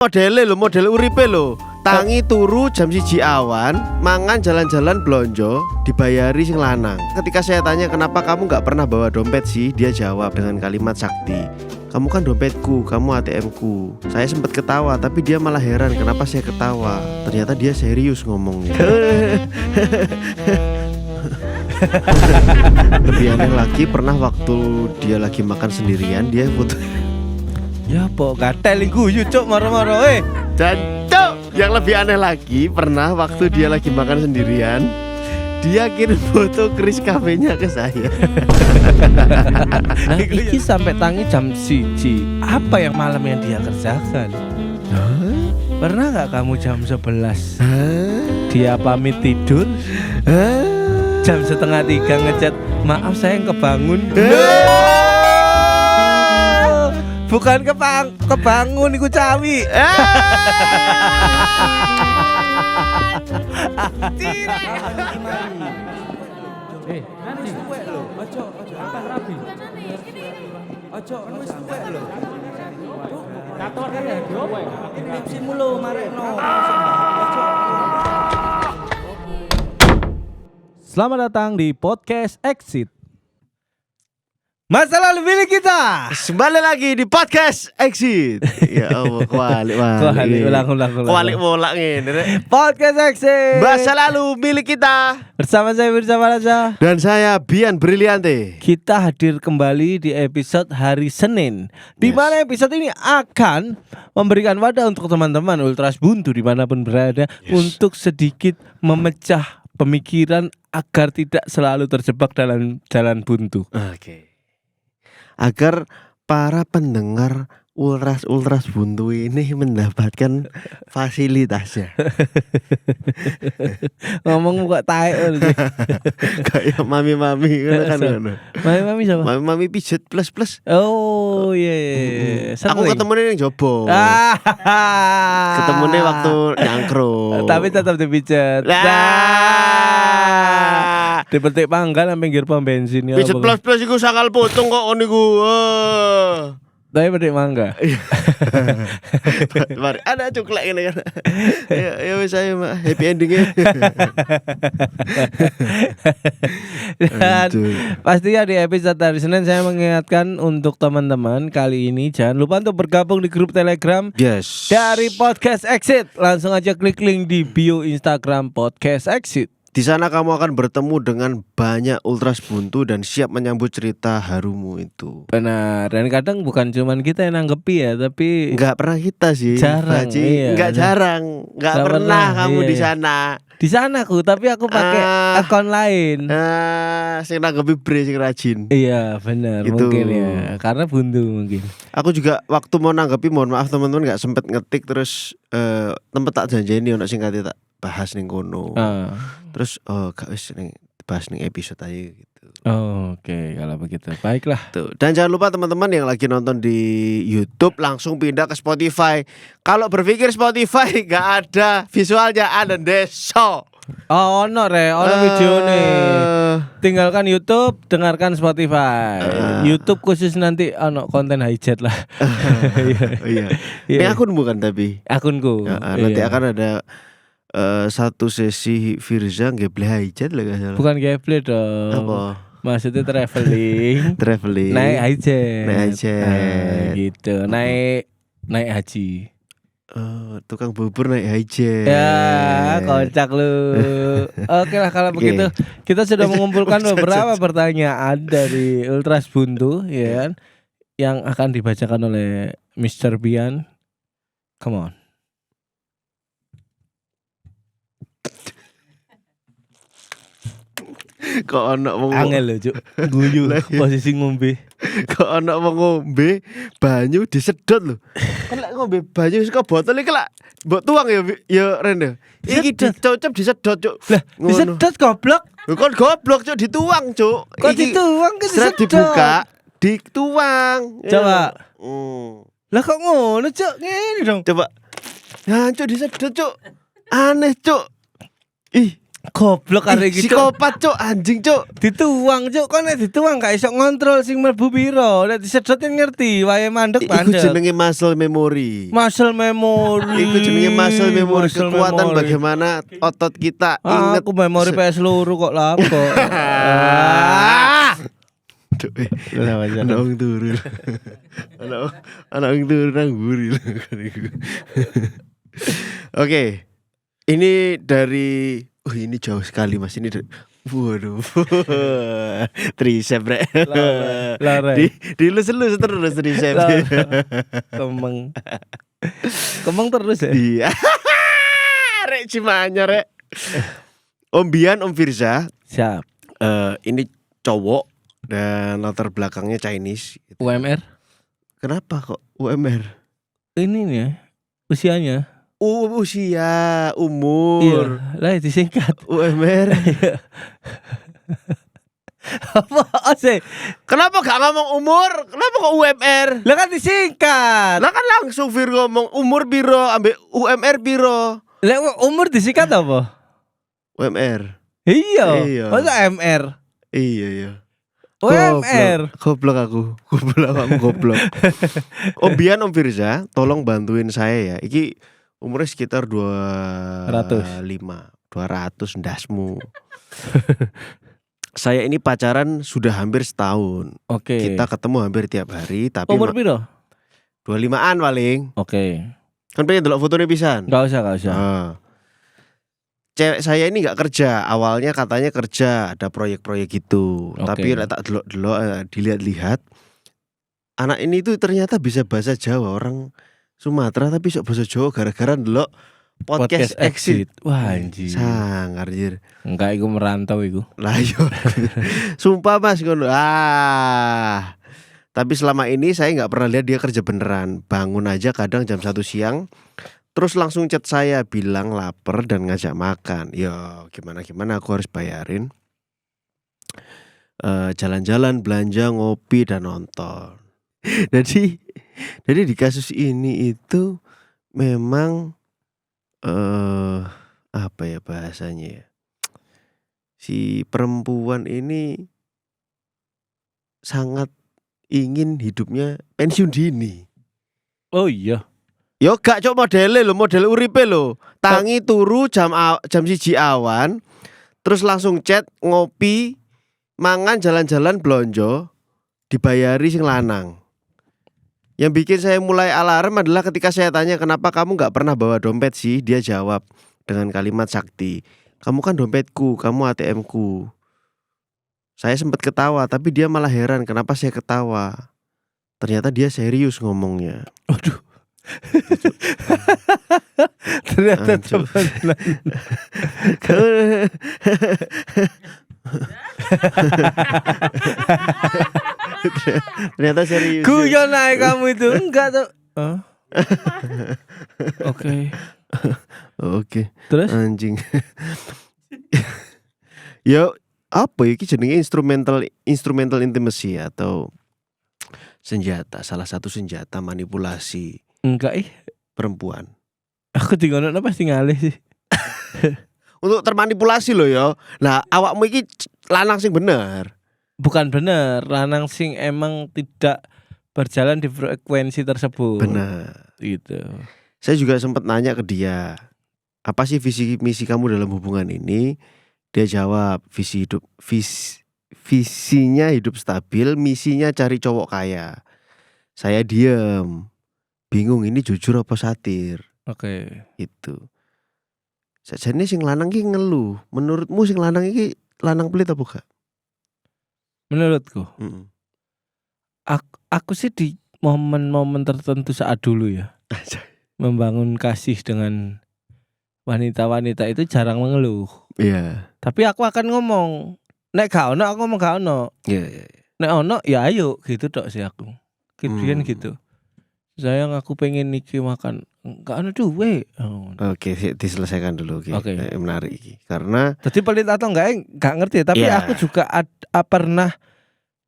Model uripe lho. Tangi turu jam 1 awan, mangan jalan-jalan blonjo, dibayari sing lanang. Ketika saya tanya kenapa kamu gak pernah bawa dompet sih, dia jawab dengan kalimat sakti. Kamu kan dompetku, kamu ATM-ku. Saya sempat ketawa, tapi dia malah heran kenapa saya ketawa. Ternyata dia serius ngomongnya. Lebih aneh lagi, pernah waktu dia lagi makan sendirian, dia foto. Ya pok gatel guyu cuk maro-maro Dan cuk, yang lebih aneh lagi, pernah waktu dia lagi makan sendirian, dia kirim foto kris kafenya ke saya. Nah iki sampai tangi jam 1. Apa yang malam yang dia kerjakan? Pernah gak kamu jam 11 dia pamit tidur, jam 2:30 ngechat, maaf saya kebangun. Bukan kebangun iku cawi. Wis tuwek lho, ojo akan rabi. Ojo wis tuwek lho. Kator kan ya tuwek. Lipsimu lho marekno. Selamat datang di podcast Exit. Masa lalu milik kita. Kembali lagi di podcast Exit. Ya Allah, kualik ulang ngene. Podcast Exit. Masa lalu milik kita. Bersama saya bersama Raja. Dan saya Bian Briliante. Kita hadir kembali di episode hari Senin, di mana episode ini akan memberikan wadah untuk teman-teman Ultras Buntu dimanapun berada, untuk sedikit memecah pemikiran agar tidak selalu terjebak dalam jalan buntu. Oke. Agar para pendengar Ultras Buntu ini mendapatkan fasilitasnya. Ngomong kok taek Kayak mami-mami kan. Mami siapa? Mami pijet plus. Oh iya. Aku ketemunya yang jobo. Ketemunya waktu nyangkro. Tapi tetap dipijet. Dipetik panggal sampai pinggir pom bensin ya. Pijet plus iku sakal potong kok niku. Tapi petik mangga. Mari ada cuklek ini kan. Ya wis ayo Mak, happy endingnya. Dan pastinya di episode hari Senin saya mengingatkan untuk teman-teman kali ini jangan lupa untuk bergabung di grup Telegram dari Podcast Exit. Langsung aja klik link di bio Instagram Podcast Exit. Di sana kamu akan bertemu dengan banyak Ultras Buntu dan siap menyambut cerita harumu itu. Benar, dan kadang bukan cuman kita yang nanggepi ya, tapi nggak pernah kita sih. Jarang, iya. Nggak pernah kamu di sana. Di sana tapi aku pakai akun lain. Sing nanggepi bre sing rajin. Iya, benar, gitu. Mungkin ya, karena buntu mungkin. Aku juga waktu mau nanggepi, mohon maaf teman-teman nggak sempet ngetik, terus tempat tak janjeni ono sing kate tak bahas ning kono. Terus gak wis ning bahas ning episode aja gitu. Oke, kalau begitu. Baiklah. Tuh. Dan jangan lupa teman-teman yang lagi nonton di YouTube langsung pindah ke Spotify. Kalau berpikir Spotify gak ada visualnya, ada deso. Ono video nih. Tinggalkan YouTube, dengarkan Spotify. YouTube khusus nanti ono konten hijet lah. Iya. Ini akun bukan tapi akunku. Nanti akan ada satu sesi Firza gameplay hijet lah gak salah. Bukan gameplay dong. Apa? Maksudnya traveling. Naik hijet. Gitu. Naik haji. Tukang bubur naik hijet. Ya, kocak lu. Oke lah kalau begitu kita sudah mengumpulkan beberapa pertanyaan dari Ultras Buntu, ya kan, yang akan dibacakan oleh Mr. Bian. Come on. Kok ono wong angel lho cuk, guyu posisi ngombe. Kok ono wong ngombe banyu disedot lho. Kan lek ngombe banyu saka botol iki lak mbok tuang ya Ren. Iki dicocop disedot cuk. Lah disedot goblok. Lho kon goblok cuk, dituang cuk. Kok dituang ke disedot? Dibuka, dituang. Coba. Lah kok ngono cuk, ngene dong. Coba. Ya cuk disedot cuk. Aneh cuk. Ih, Goblok arek iki. Cuk. Psikopat cuk, anjing cuk. Dituang cuk, kok nek dituang gak iso ngontrol sing mlebu piro. Nek disedot ngerti, wae mandek Iku mandek. jenenge muscle memory. Muscle memory. Iku jenenge muscle memory, Muscle kekuatan memory. bagaimana otot kita inget. Aku memori PS luru kok lapo. Cuk, ana wong turu. Ana wong turu nang mburi. Oke. Ini dari ini jauh sekali Mas ini. Waduh. Tricep rek. Lare. Dilus-lus terus tricep. Kemeng. Kemeng terus ya. Iya. Rek cimanya rek. Om Bian, Om Firza. Siap. Ini cowok dan latar belakangnya Chinese. UMR. Kenapa kok UMR? Ini nih ya, usianya. Usia, umur, Iya, lah disingkat. UMR. Apa sih? Kenapa gak ngomong umur? Kenapa kok UMR? Lah kan disingkat. Lah kan langsung Fir ngomong umur biro ambek UMR biro. Lah umur disingkat apa? UMR. Iya. Iya. Masa MR? Iya. UMR. Goblok aku goblok. Om Bian, Om Firza, tolong bantuin saya ya. Iki umurnya sekitar 200 ndasmu. Saya ini pacaran sudah hampir setahun. Oke. Kita ketemu hampir tiap hari tapi Umur piro? 25-an paling. Oke. Kan pengen delok fotonya pisan. Enggak usah. Cewek saya ini nggak kerja. Awalnya katanya kerja, ada proyek-proyek gitu. Oke. Tapi tak delok dilihat-lihat, anak ini tuh ternyata bisa bahasa Jawa, orang Sumatera tapi sok bahasa Jawa gara-gara delok podcast exit. Wah anjir. Sangar anjir. Enggak, iku merantau iku. Lah yo. Sumpah Mas ngono. Tapi selama ini saya nggak pernah lihat dia kerja beneran. Bangun aja kadang jam 1 siang. Terus langsung chat saya bilang lapar dan ngajak makan. Ya gimana aku harus bayarin. Jalan-jalan, belanja, ngopi dan nonton. Jadi di kasus ini itu memang apa ya bahasanya ya? Si perempuan ini sangat ingin hidupnya pensiun dini. Oh iya. Yo gak cok model uripe lho. Tangi turu jam 1 awan, terus langsung chat, ngopi, mangan, jalan-jalan, blonjo, dibayari sing lanang. Yang bikin saya mulai alarm adalah ketika saya tanya kenapa kamu gak pernah bawa dompet sih. Dia jawab dengan kalimat sakti, kamu kan dompetku, kamu ATM-ku. Saya sempat ketawa tapi dia malah heran kenapa saya ketawa. Ternyata dia serius ngomongnya. Aduh. Ternyata teman. Ternyata serius. Guyon naik kamu itu. Enggak tuh. Oke. Terus? Anjing. Yo, apa ya? Ini jenenge instrumental intimacy atau senjata, salah satu senjata manipulasi Enggak perempuan. Aku tinggal pasti ngalih sih. Untuk termanipulasi loh ya. Nah, awakmu iki lanang sing bener. Bukan bener, lanang sing emang tidak berjalan di frekuensi tersebut. Benar. Gitu. Saya juga sempat nanya ke dia, apa sih visi misi kamu dalam hubungan ini? Dia jawab, visinya hidup stabil, misinya cari cowok kaya. Saya diem, bingung ini jujur apa satir. Oke. Itu. Sajane sing lanang ki ngeluh. Menurutmu sing lanang iki lanang pelit apa gak? Menurutku, Mm-mm. aku sih di momen-momen tertentu saat dulu ya, membangun kasih dengan wanita-wanita itu jarang mengeluh. Iya. Tapi aku akan ngomong, nek gak ono aku ngomong gak ono. Iya. Nek ono ya ayo gitu tok sih aku. Kian gitu. Sayang aku pengen niki makan, gak ono duwe. Oke, diselesaikan dulu. Oke. Menarik iki. Karena Jadi pelit atau enggak ngerti, tapi Iya. aku juga pernah,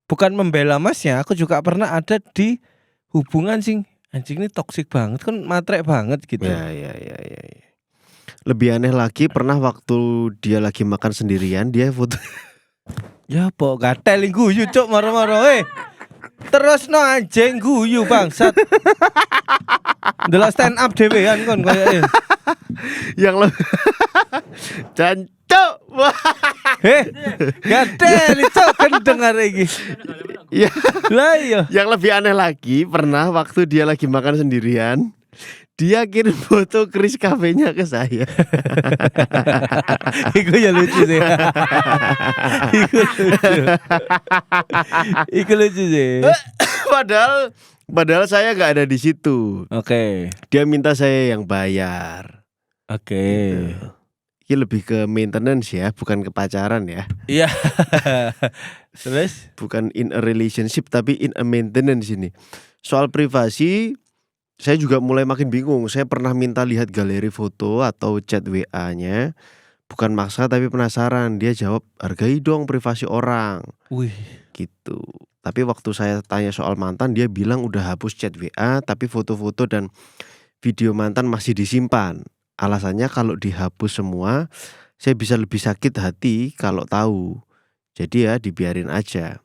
bukan membela masnya, aku juga pernah ada di hubungan sing anjing ini toksik banget kan, matrek banget gitu. ya. Lebih aneh lagi pernah waktu dia lagi makan sendirian dia foto. Ya po gatel guyu cuk maro-maro Terus no anjing guyu bangsat. Delok stand up dhewean kon koyoke. yang lebih Jancuk. Wah. Gatel cuk gendeng arek iki. Ya, Lah iya. yang lebih aneh lagi pernah waktu dia lagi makan sendirian, dia kirim foto Kris Cafe-nya ke saya. Iku ya lucu sih. Iku lucu sih. padahal saya nggak ada di situ. Oke. Dia minta saya yang bayar. Oke. Ini lebih ke maintenance ya, bukan ke pacaran ya. Iya. Terus? Bukan in a relationship tapi in a maintenance ini. Soal privasi saya juga mulai makin bingung. Saya pernah minta lihat galeri foto atau chat WA-nya. Bukan maksa tapi penasaran. Dia jawab, hargai dong privasi orang. Wih. Gitu. Tapi waktu saya tanya soal mantan, dia bilang udah hapus chat WA, tapi foto-foto dan video mantan masih disimpan. Alasannya kalau dihapus semua, saya bisa lebih sakit hati kalau tahu. Jadi ya dibiarin aja.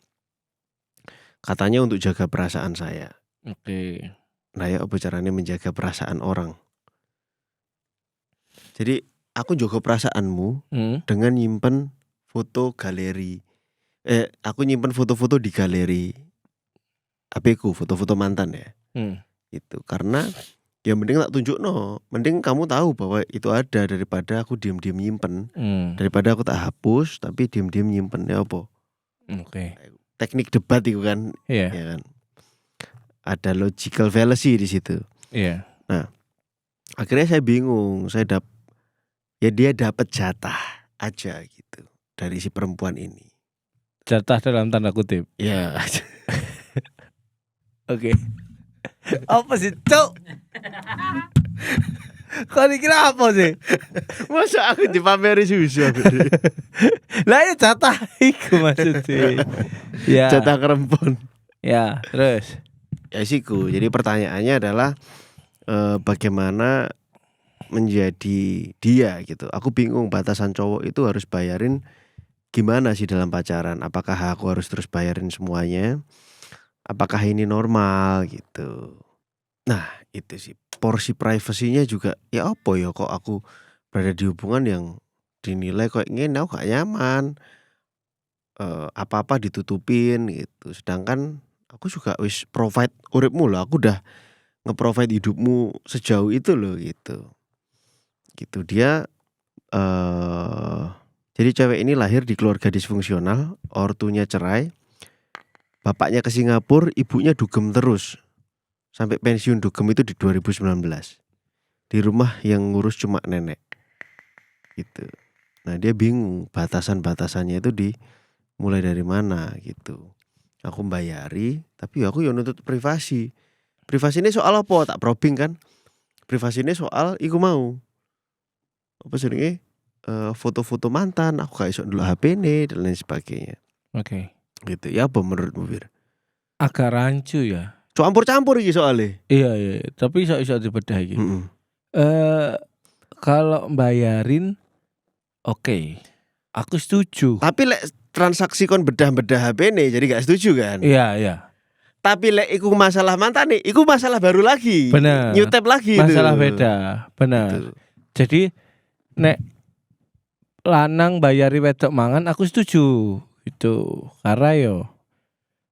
Katanya untuk jaga perasaan saya. Oke. Nah ya apa caranya menjaga perasaan orang? Jadi aku jaga perasaanmu dengan nyimpen foto galeri. Aku nyimpen foto-foto di galeri HP-ku, foto-foto mantan ya. Itu karena ya mending tak tunjuk mending kamu tahu bahwa itu ada daripada aku diam-diam nyimpen. Daripada aku tak hapus tapi diam-diam nyimpen ya apa? Oke. Teknik debat itu kan, Iya. ya kan. Ada logical fallacy di situ. Iya. Nah, akhirnya saya bingung, dia dapat jatah aja gitu dari si perempuan ini. Jatah dalam tanda kutip. Ya. Oke. Apa sih, Cuk? Kau dikira apa sih? Masa aku dipameri susu. Lah ya jatah iku maksudnya. Ya. Jatah kerempon. Ya, terus. Ya siku. Jadi pertanyaannya adalah bagaimana menjadi dia gitu. Aku bingung batasan cowok itu harus bayarin gimana sih dalam pacaran? Apakah aku harus terus bayarin semuanya? Apakah ini normal gitu? Nah itu sih porsi privasinya juga ya apa ya kok aku berada di hubungan yang dinilai kayak ngene aku gak nyaman. Apa-apa ditutupin gitu. Sedangkan aku juga wis provide uripmu loh. Aku udah nge-provide hidupmu sejauh itu loh gitu. Gitu dia jadi cewek ini lahir di keluarga disfungsional, ortunya cerai. Bapaknya ke Singapura, ibunya dugem terus. Sampai pensiun dugem itu di 2019. Di rumah yang ngurus cuma nenek. Gitu. Nah, dia bingung batasan-batasannya itu mulai dari mana gitu. Aku bayari, tapi aku ya nuntut privasi. Privasi ini soal apa? Tak probing kan. Privasi ini soal iku mau. Apa seringnya? Foto-foto mantan, aku gak iso ndelok HP ini dan lain sebagainya. Oke. Gitu. Ya apa menurutmu, Fir? Agak rancu ya. Campur-campur iki soalnya. Iya, tapi iso dibedah iki. Kalau bayarin oke. Aku setuju. Tapi lek transaksi kon bedah-bedah HP ini jadi gak setuju kan? Iya. Tapi lek iku masalah mantan nih, iku masalah baru lagi. Bener. New tab lagi Masalah itu. beda. Benar. Gitu. Jadi nek lanang bayari wedok mangan aku setuju itu karena yo.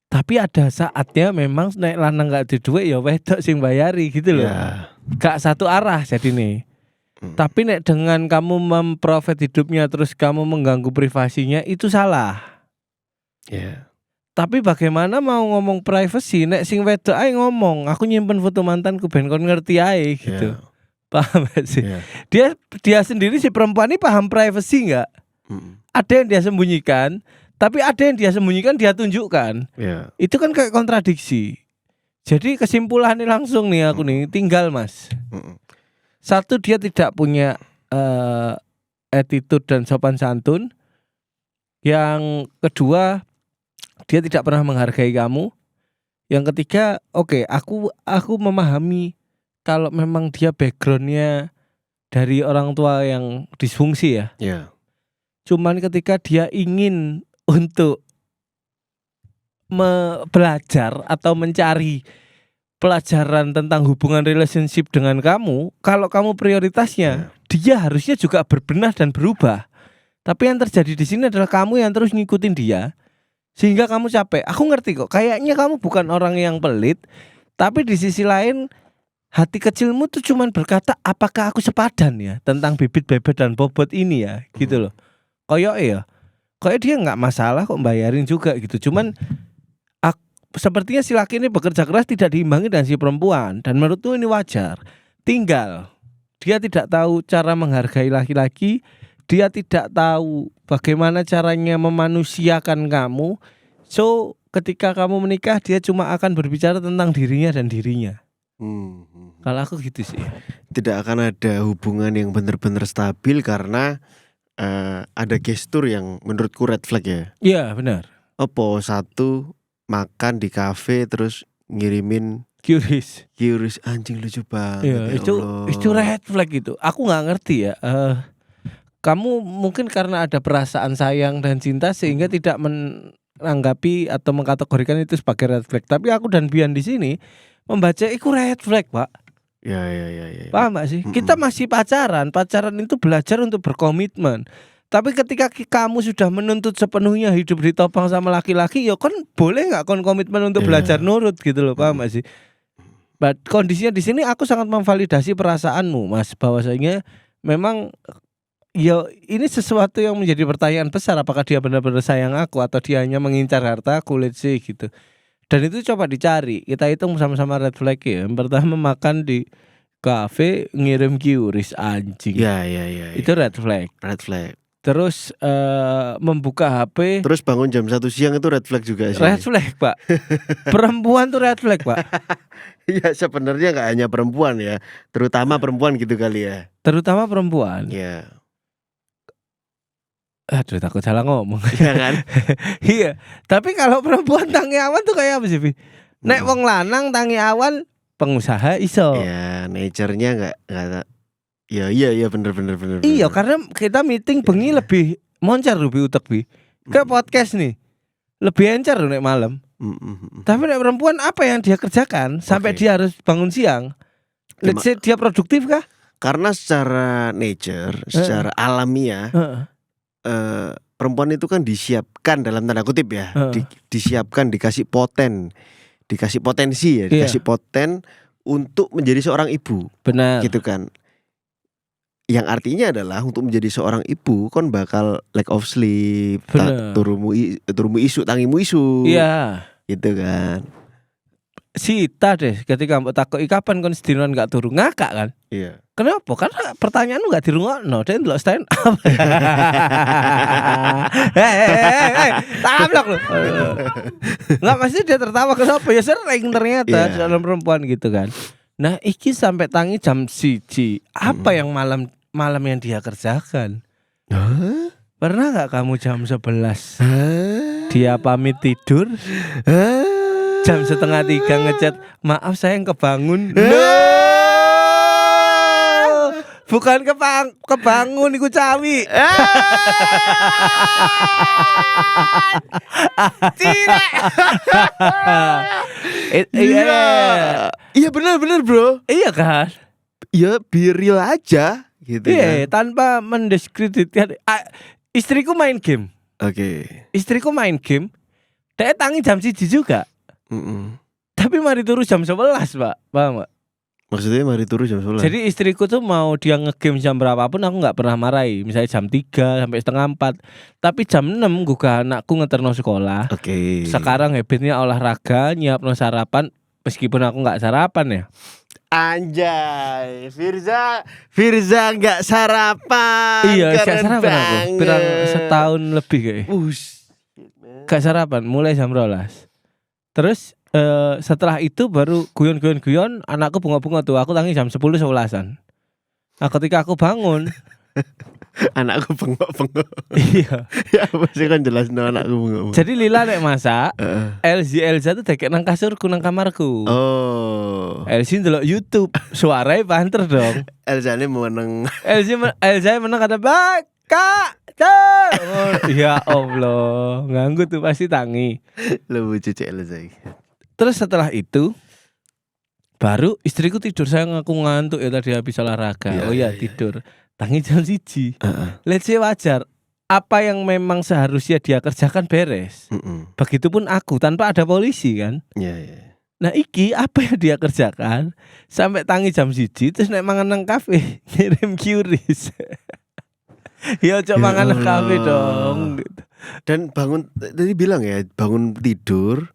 Tapi ada saatnya memang nek lanang gak di duit ya wedok sing bayari gitu loh. Ya. Gak satu arah jadi nih. Tapi nek dengan kamu memprofit hidupnya terus kamu mengganggu privasinya itu salah. Ya. Tapi bagaimana mau ngomong privacy nek sing wedok ae ngomong aku nyimpen foto mantanku ben kon ngerti ae gitu. Ya. Paham gak sih? Ya. Dia sendiri si perempuan ini paham privacy nggak? Ada yang dia sembunyikan, tapi ada yang dia sembunyikan dia tunjukkan. Ya. Itu kan kayak kontradiksi. Jadi kesimpulannya langsung nih aku nih tinggal mas. Satu dia tidak punya attitude dan sopan santun. Yang kedua dia tidak pernah menghargai kamu. Yang ketiga, oke, aku memahami kalau memang dia backgroundnya dari orang tua yang disfungsi ya. Ya. Cuman ketika dia ingin untuk belajar atau mencari pelajaran tentang hubungan relationship dengan kamu, kalau kamu prioritasnya, dia harusnya juga berbenah dan berubah. Tapi yang terjadi di sini adalah kamu yang terus ngikutin dia, sehingga kamu capek. Aku ngerti kok, kayaknya kamu bukan orang yang pelit, tapi di sisi lain hati kecilmu tuh cuman berkata, apakah aku sepadan ya tentang bibit bebet dan bobot ini ya, gitu loh. Kayak dia nggak masalah kok bayarin juga gitu. Cuman sepertinya si laki ini bekerja keras tidak diimbangi dengan si perempuan, dan menurutku ini wajar. Tinggal dia tidak tahu cara menghargai laki-laki, dia tidak tahu bagaimana caranya memanusiakan kamu. So ketika kamu menikah, dia cuma akan berbicara tentang dirinya dan dirinya. Kalau aku gitu sih. Tidak akan ada hubungan yang benar-benar stabil karena ada gestur yang menurutku red flag ya. Iya benar. Apa satu makan di kafe terus ngirimin Curious anjing lucu banget. ya, Ya Allah. itu red flag gitu. Aku nggak ngerti ya. Kamu mungkin karena ada perasaan sayang dan cinta sehingga tidak menanggapi atau mengkategorikan itu sebagai red flag. Tapi aku dan Bian di sini membaca itu red flag, Pak. Ya. Paham gak sih? Kita masih pacaran itu belajar untuk berkomitmen. Tapi ketika kamu sudah menuntut sepenuhnya hidup ditopang sama laki-laki, ya kan boleh nggak kon komitmen untuk belajar nurut gitu loh, paham gak sih? But kondisinya di sini aku sangat memvalidasi perasaanmu, Mas, bahwasanya memang ya ini sesuatu yang menjadi pertanyaan besar, apakah dia benar-benar sayang aku atau dia hanya mengincar harta kulit sih gitu. Dan itu coba dicari, kita hitung sama-sama red flag ya. Yang pertama makan di kafe ngirim QRIS anjing. Ya. Itu red flag. Red flag. Terus membuka HP. Terus bangun jam 1 siang itu red flag juga sih. Red flag, Pak. Perempuan tuh red flag, Pak. Ya sebenarnya nggak hanya perempuan ya, terutama perempuan gitu kali ya. Terutama perempuan. Ya. Aduh takut salah ngomong. Iya kan? Iya. Tapi kalau perempuan tangi awan tuh kayak apa sih, Bi? Nek wong lanang tangi awan pengusaha iso. Ya, nature-nya nggak. Ya iya bener. Iya, karena kita meeting bengi lebih moncer lebih utek Bi. Kayak podcast nih. Lebih encer loh nek malam. Tapi nek perempuan apa yang dia kerjakan sampai dia harus bangun siang? Let's say dia produktif kah? Karena secara nature, secara alamiah, perempuan itu kan disiapkan dalam tanda kutip ya, disiapkan dikasih potensi ya, dikasih poten untuk menjadi seorang ibu. Benar. Gitu kan. Yang artinya adalah untuk menjadi seorang ibu kon bakal lack of sleep, turumu isu, tangimu isu. Iya. Gitu kan. Sita deh ketika mbok takoki kapan kon sedinoan gak turu ngakak kan? Iya. Kenapa? Karena pertanyaanmu gak dirungokno, dia ndelok stand up. Tablok lu. Enggak pasti dia tertawa kenapa? Ya sering ternyata dalam perempuan gitu kan. Nah, iki sampai tangi jam 1. Apa yang malam yang dia kerjakan? Pernah gak kamu jam 11? Dia pamit tidur. Jam 2:30 ngechat, "Maaf sayang kebangun." Bukan kebangun iku cawi. Tidak. Iya benar bro. Iya kan? Ya be real aja gitu Iya, kan. tanpa mendiskreditkan. Istriku main game. Oke. Istriku main game. Dia tangi jam 1 juga. Tapi mari turu jam 11, Pak. Paham gak? Maksudnya mari turu jam 11. Jadi istriku tuh mau dia ngegame jam berapapun aku gak pernah marahi. Misalnya jam 3 sampai setengah 4. Tapi jam 6 gugah anakku ngeterno sekolah. Oke. Sekarang habitnya olahraga, nyiapno sarapan. Meskipun aku gak sarapan ya. Anjay, Firza nggak sarapan. Iya, gak keren sarapan aku. banget. Pirang setahun lebih kayak. Gak sarapan, mulai jam 12. Terus setelah itu baru guyon anakku bunga-bunga tuh. Aku tangi jam 10-11an. Nah ketika aku bangun Anakku bengok-bengok. Iya. Ya apa sih kan jelas anakku bengok-bengok. Jadi Lila nek masak, Heeh. Elza tuh dekek nang kasurku nang kamarku. Oh. Elsie ndelok YouTube, suaranya banter dong. Elza ini meneng. Elza menang kata baik kak. Cek. Oh, ya Allah, nganggu tuh pasti tangi. Lucu cek Elza. Terus setelah itu baru istriku tidur, saya ngaku ngantuk ya tadi habis olahraga. Iya, Oh ya iya, tidur. Tangi jam 1. Heeh. Let's say wajar. Apa yang memang seharusnya dia kerjakan beres. Begitupun aku tanpa ada polisi kan. Iya, iya. Nah iki apa yang dia kerjakan sampai tangi jam 1 terus nek mangan nang kafe ngirim QRIS. Ya cok Ya mangan nang Allah. kafe dong. Dan bangun tadi bilang ya, bangun tidur.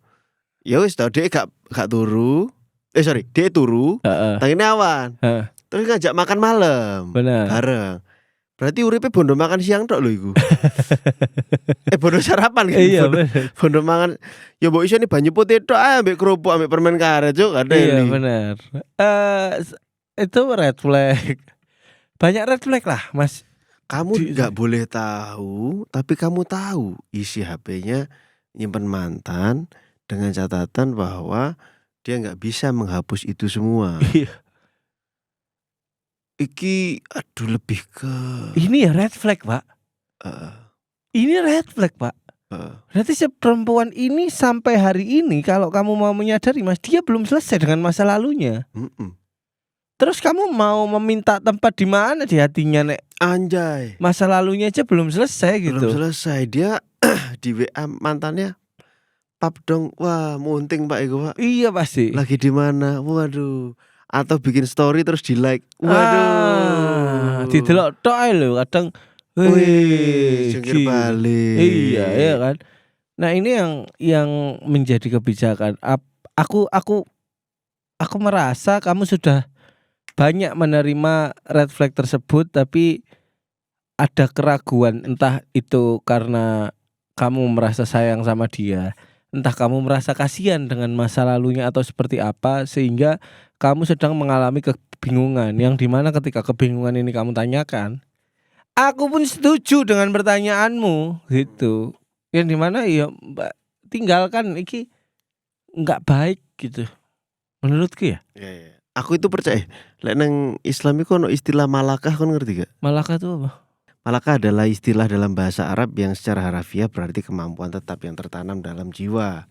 Ya wis tau dia gak turu. Sorry, dia turu, Heeh. tangine awan. Heeh. Terus ngajak makan malam. Benar. Bareng. Berarti uripe bondo makan siang tok lho iku. Bondo sarapan gitu. Iya bondo, benar. bondo mangan. Ya mbok iso banyu putih tok ae ambek kerupuk ambek permen karet cuk ada Iya ini. benar. Itu red flag. Banyak red flag lah, Mas. Kamu nggak boleh tahu, tapi kamu tahu isi HP-nya nyimpen mantan dengan catatan bahwa dia nggak bisa menghapus itu semua. Iya. Iki aduh lebih ke Ini ya red flag, Pak. eh, Ini red flag, Pak. eh, Berarti si perempuan ini sampai hari ini kalau kamu mau menyadari, Mas, dia belum selesai dengan masa lalunya. mm-mm. Terus kamu mau meminta tempat di mana di hatinya, Nek? Anjay, Masa lalunya aja belum selesai gitu. belum selesai dia di WA mantannya. Pap dong, wah munting Pak Ego Pak. Iya pasti. Lagi di mana? Waduh. Atau bikin story terus di like. Waduh. Didelok tok ae lho kadang. Wih, jungkir gila. balik. Iya, iya kan. Nah, ini yang menjadi kebijakan. Aku merasa kamu sudah banyak menerima red flag tersebut, tapi ada keraguan, entah itu karena kamu merasa sayang sama dia, entah kamu merasa kasihan dengan masa lalunya atau seperti apa, sehingga kamu sedang mengalami kebingungan, yang dimana ketika kebingungan ini kamu tanyakan, aku pun setuju dengan pertanyaanmu gitu, yang dimana ya Mbak, tinggalkan iki nggak baik gitu menurutku ya. Iya, iya. Aku itu percaya. Lek nang Islam iku ono istilah malakah kon ngerti gak? Malakah itu apa? Malakah adalah istilah dalam bahasa Arab yang secara harafiah berarti kemampuan tetap yang tertanam dalam jiwa.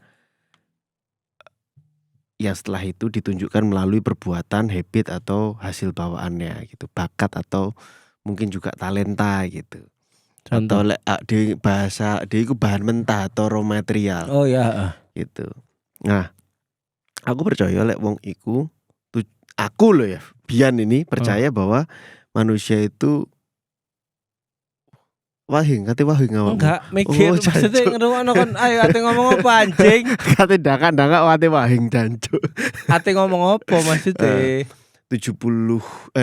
Yang setelah itu ditunjukkan melalui perbuatan, habit atau hasil bawaannya gitu, bakat atau mungkin juga talenta gitu. Atau Contoh. lek di bahasa dia itu bahan mentah atau raw material Oh ya. gitu. Nah, aku percaya lek wong iku aku loh ya, Bian ini percaya bahwa manusia itu wahing ngomong. Enggak mikir, Oh, maksudnya jancuk. ngerungokno kon ayo ate ngomong apa anjing? Kate ndangak wate wahing jancuk. Ate ngomong apa maksudnya? 60%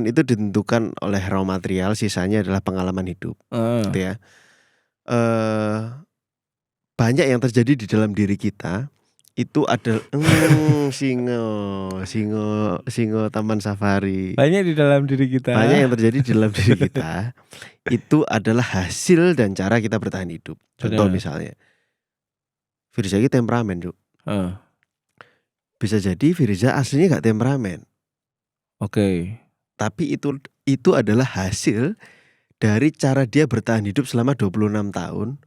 itu ditentukan oleh raw material, sisanya adalah pengalaman hidup gitu ya. Banyak yang terjadi di dalam diri kita itu ada singo taman safari. Banyak di dalam diri kita. Banyak yang terjadi di dalam diri kita itu adalah hasil dan cara kita bertahan hidup. Contoh Benar. misalnya Firza ini temperamen, Cuk. Heeh. Bisa jadi Firza aslinya gak temperamen, Oke. tapi itu adalah hasil dari cara dia bertahan hidup selama 26 tahun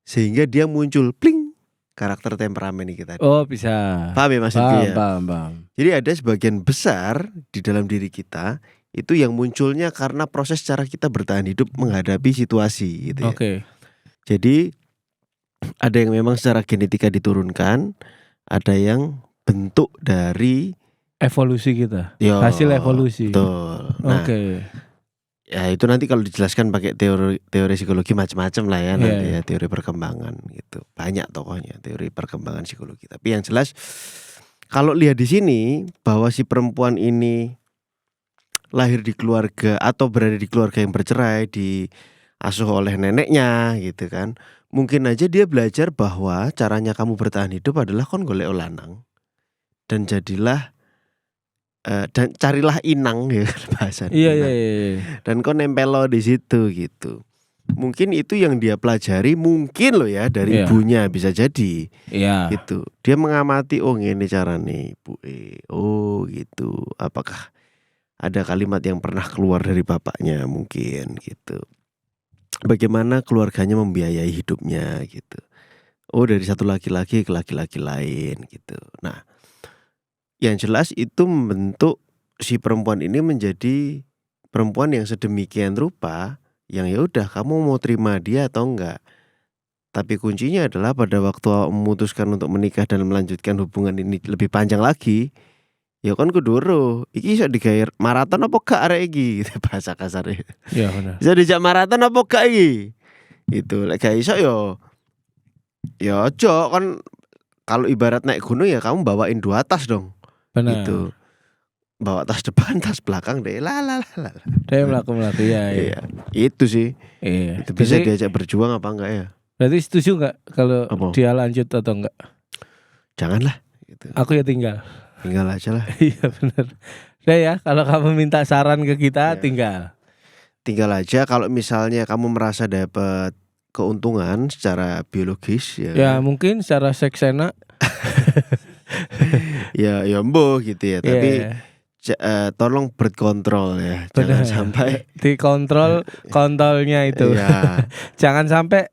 sehingga dia muncul pling karakter temperamen ini kita. Oh bisa. Paham ya maksudnya? Paham. Jadi ada sebagian besar di dalam diri kita itu yang munculnya karena proses cara kita bertahan hidup menghadapi situasi gitu ya. Oke. Jadi ada yang memang secara genetika diturunkan, ada yang bentuk dari Evolusi kita. ya, Hasil evolusi. Betul. Nah, Oke. ya itu nanti kalau dijelaskan pakai teori psikologi macam-macam lah ya, nanti Iya. ya teori perkembangan gitu. Banyak tokohnya teori perkembangan psikologi. Tapi yang jelas kalau lihat di sini bahwa si perempuan ini lahir di keluarga atau berada di keluarga yang bercerai, diasuh oleh neneknya gitu kan. Mungkin aja dia belajar bahwa caranya kamu bertahan hidup adalah kon golek lanang. Dan jadilah dan carilah inang ya bahasa. Iya iya iya. Dan kau nempel lo di situ gitu. Mungkin itu yang dia pelajari mungkin loh ya dari Iya. ibunya bisa jadi Iya. gitu. Dia mengamati oh ini carane Bu oh gitu. Apakah ada kalimat yang pernah keluar dari bapaknya mungkin gitu. Bagaimana keluarganya membiayai hidupnya gitu. Oh dari satu laki-laki ke laki-laki lain gitu. Nah, yang jelas itu membentuk si perempuan ini menjadi perempuan yang sedemikian rupa yang ya udah kamu mau terima dia atau enggak. Tapi kuncinya adalah pada waktu memutuskan untuk menikah dan melanjutkan hubungan ini lebih panjang lagi, ya kan kuduro iki iso digawe maraton apa gak arek iki gitu bahasa kasarnya. Iya benar. Bisa dijak maraton apa gak iki? Itu lek gak iso ya ojo kan kalau ibarat naik gunung ya kamu bawain 2 tas dong. Benar. Gitu. Bawa tas depan, tas belakang deh. Lah. Dia melaku ya. Iya. Itu sih. Iya. Itu bisa Berarti- diajak berjuang apa enggak ya? Berarti setuju nggak kalau Apa? dia lanjut atau enggak? Janganlah gitu. Aku ya tinggal. Tinggal aja lah. Iya benar. Udah ya, kalau kamu minta saran ke kita, Iya. tinggal. Aja kalau misalnya kamu merasa dapat keuntungan secara biologis ya. Ya mungkin secara seks enak. ya mboh gitu ya. Tapi Iya. tolong berkontrol ya. Benar. Jangan sampai Dikontrol kontolnya itu. Iya. Jangan sampai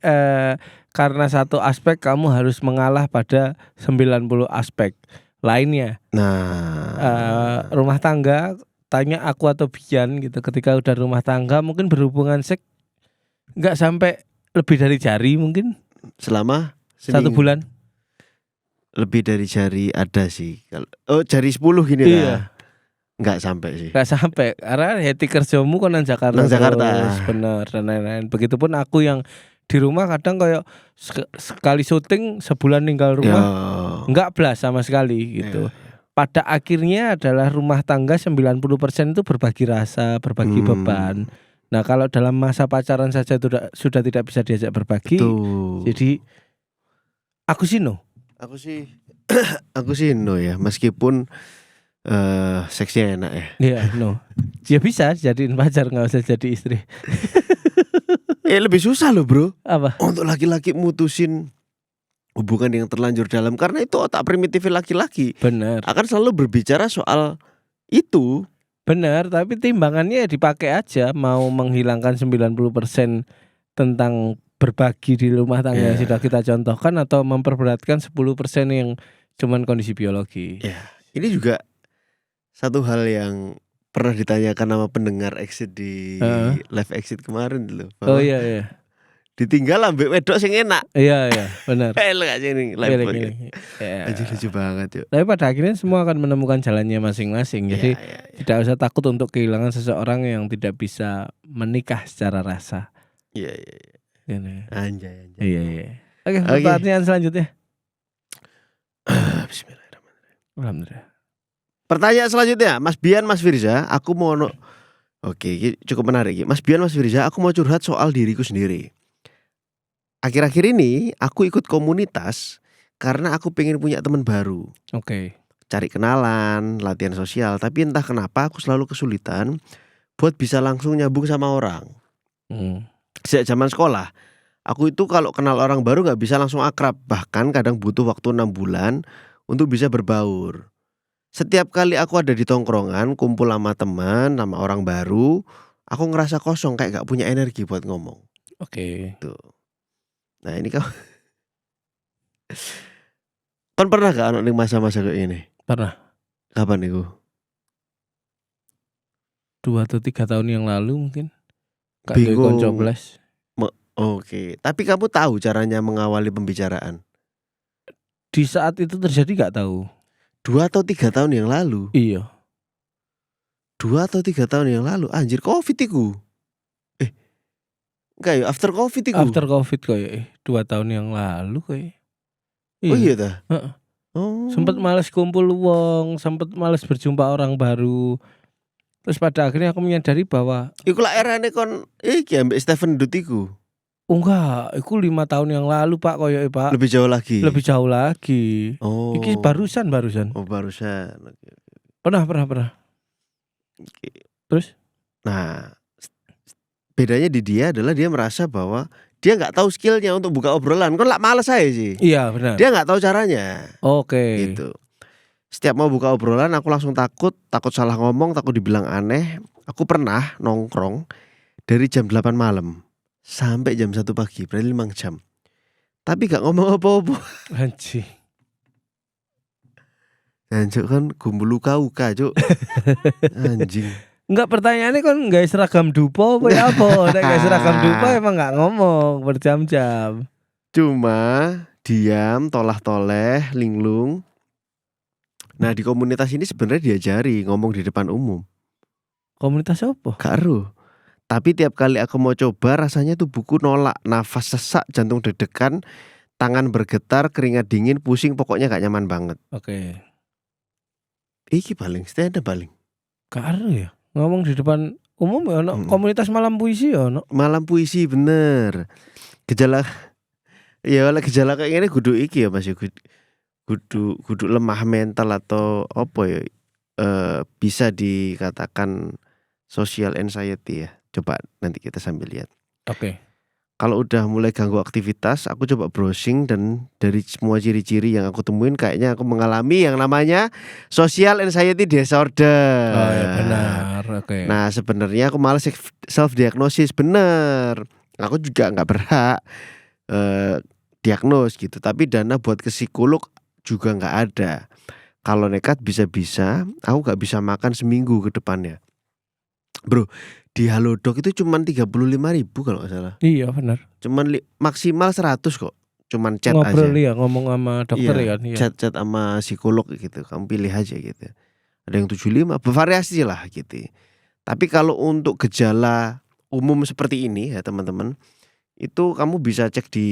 karena satu aspek kamu harus mengalah pada 90 aspek lainnya. Nah, Rumah tangga, tanya aku atau Bian gitu. Ketika udah rumah tangga mungkin berhubungan seks nggak sampai lebih dari jari mungkin selama 1 seminggu. bulan. Lebih dari jari ada sih. Oh, jari 10 gini Iya. lah. Enggak sampai sih. Gak sampai karena heti kerjamu kan nang Jakarta. Nang Jakarta. terus, bener dan lain-lain. Begitupun aku yang di rumah kadang kayak sekali syuting sebulan tinggal Ya. rumah enggak belas sama sekali gitu. Pada akhirnya adalah rumah tangga 90% itu berbagi rasa, berbagi beban. Nah, kalau dalam masa pacaran saja sudah tidak bisa diajak berbagi. Tuh. Jadi aku sih no. Aku sih no ya, meskipun seksnya enak ya. Iya, no. Dia bisa jadiin pacar enggak usah jadi istri. Lebih susah loh, Bro. Apa? Untuk laki-laki mutusin hubungan yang terlanjur dalam karena itu otak primitif laki-laki Bener. akan selalu berbicara soal itu. Benar, tapi timbangannya ya dipakai aja. Mau menghilangkan 90% tentang berbagi di rumah tangga yang Iya. sudah kita contohkan, atau memperberatkan 10% yang cuman kondisi biologi. Ya, ini juga satu hal yang pernah ditanyakan sama pendengar exit di live exit kemarin loh. Oh iya. Ditinggal ambek wedok sing enak. Iya, benar. Lu gak sih ini live podcast. Iya. Anjir lucu banget yuk. Tapi pada akhirnya semua akan menemukan jalannya masing-masing. Jadi Iya. tidak usah takut untuk kehilangan seseorang yang tidak bisa menikah secara rasa. Iya. Gitu. Anjay. Iya. Oke, Oke. pertanyaan selanjutnya. Bismillahirrahmanirrahim. Alhamdulillah. Pertanyaan selanjutnya, Mas Bian, Mas Firza, aku mau Oke, ini cukup menarik. Mas Bian, Mas Firza, aku mau curhat soal diriku sendiri. Akhir-akhir ini aku ikut komunitas karena aku pengen punya teman baru. Oke. Cari kenalan, latihan sosial, tapi entah kenapa aku selalu kesulitan buat bisa langsung nyambung sama orang. Sejak zaman sekolah, aku itu kalau kenal orang baru gak bisa langsung akrab. Bahkan kadang butuh waktu 6 bulan untuk bisa berbaur. Setiap kali aku ada di tongkrongan, kumpul sama teman, sama orang baru, aku ngerasa kosong, kayak gak punya energi buat ngomong. Oke. Tuh. Nah ini kau Kan pernah gak anak ning masa-masa kayak ini? Pernah. Kapan itu? 2 atau 3 tahun yang lalu mungkin. Kak Bingung. Konco Blas. Oke, tapi kamu tahu caranya mengawali pembicaraan? Di saat itu terjadi gak tahu. 2 atau 3 tahun yang lalu? Iya. 2 atau 3 tahun yang lalu? Anjir, Covid iku. Enggak ya, after Covid iku. After Covid kayak 2 tahun yang lalu kayak. Oh iya dah. Heeh. Oh. Sempet males kumpul wong, sempet males berjumpa orang baru. Terus pada akhirnya aku menyadari bahwa Iku lah erane kon iki ambek Stephen Dut iku. enggak, itu 5 tahun yang lalu Pak koyoke Pak. Lebih jauh lagi. Lebih jauh lagi. Oh. Iki barusan. Oh, barusan. Oke. Pernah. Terus? Nah, bedanya di dia adalah dia merasa bahwa dia nggak tahu skillnya untuk buka obrolan. Kan lah males saya sih. Iya benar. Dia nggak tahu caranya. Oke. Gitu. Setiap mau buka obrolan aku langsung takut salah ngomong, takut dibilang aneh. Aku pernah nongkrong dari jam 8 malam sampai jam 1 pagi, berarti 5 jam. Tapi gak ngomong apa-apa. Anjing. Anjing kan gumbulu uka Cuk. Anjing. Enggak, pertanyaannya kan nggak seragam dupo apa ya apa? Nek nggak seragam dupo emang nggak ngomong berjam-jam. Cuma diam, tolah-toleh, linglung. Nah di komunitas ini sebenarnya diajari ngomong di depan umum. Komunitas apa? Gak eruh. Tapi tiap kali aku mau coba rasanya tuh buku nolak. Nafas sesak, jantung deg-degan, tangan bergetar, keringat dingin, pusing, pokoknya gak nyaman banget. Oke. Iki paling stand up paling. Karo ya ngomong di depan umum ya no? Komunitas malam puisi ya no? Malam puisi bener. Gejala ya oleh gejala kayak gini kudu iki ya Mas ya. Kudu lemah mental atau apa ya, bisa dikatakan social anxiety ya. Coba nanti kita sambil lihat. Oke. Kalau udah mulai ganggu aktivitas, aku coba browsing dan dari semua ciri-ciri yang aku temuin kayaknya aku mengalami yang namanya social anxiety disorder. Oh ya benar. Oke. Nah sebenarnya aku malas self diagnosis, bener. Aku juga nggak berhak diagnos gitu. Tapi dana buat ke psikolog juga nggak ada. Kalau nekat bisa-bisa aku nggak bisa makan seminggu ke depannya. Bro, di Halodoc itu cuman 35.000 kalau nggak salah. Iya benar. Cuman maksimal 100 kok. Cuman chat Ngobrol aja. ya, ngomong sama dokter Iya, ya kan. Iya. Chat sama psikolog gitu. Kamu pilih aja gitu. Ada yang 75, bervariasi lah gitu. Tapi kalau untuk gejala umum seperti ini ya teman-teman, itu kamu bisa cek di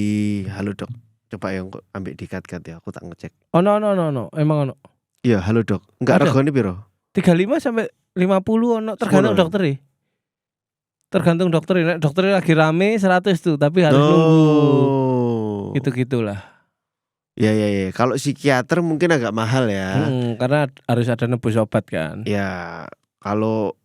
Halodoc. Coba yang ambil di cut ya, aku tak ngecek. Oh no, emang ono. Iya Halodoc. Enggak Ada? regane piro? 35 sampai 50 ono tergantung Sepuluh. dokter ya. Tergantung dokter ya. Nek dokter lagi rame 100 tuh, tapi harus nunggu. Gitu-gitulah. Ya. Kalau psikiater mungkin agak mahal ya. Karena harus ada nebus obat kan. Ya, kalau